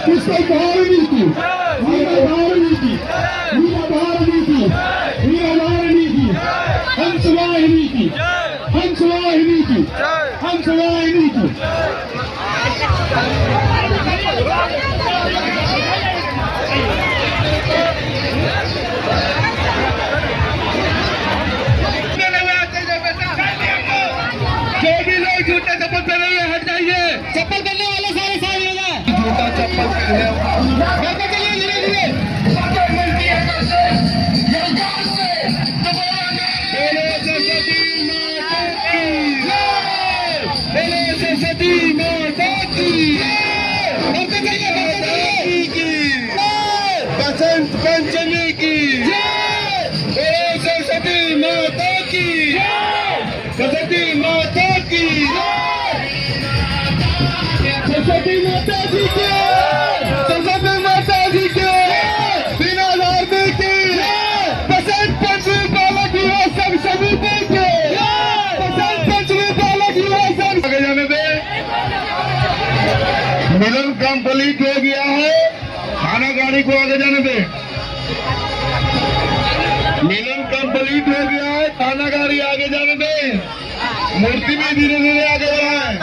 पुष्पक धारिणी की वीरा धारिणी की वीरा धारिणी की वीरा धारिणी की हंसवाहिनी की हंसवाहिनी की हंसवाहिनी की जो भी लोग जूते चप्पल पहने हुए हट जाइए। चप्पल पहनने वाले सारे साइड हो जाए। जूता चप्पल पहने चलिए धीरे धीरे। सरस्वती माता की बसंत पंचमी की सरस्वती माता की सरस्वती माता की सरस्वती माता जी के सरस्वती माता जी के बिना लारने की बसंत पंचमी बालक युवा सब समिति के बसंत पंचमी बालक युवा सब आगे जाने दे। मिलन कंप्लीट हो गया है। थाना गाड़ी को आगे जाने दे। मिलन कंप्लीट हो गया है। थाना गाड़ी आगे जाने दे। मूर्ति भी धीरे धीरे आगे बढ़ाए।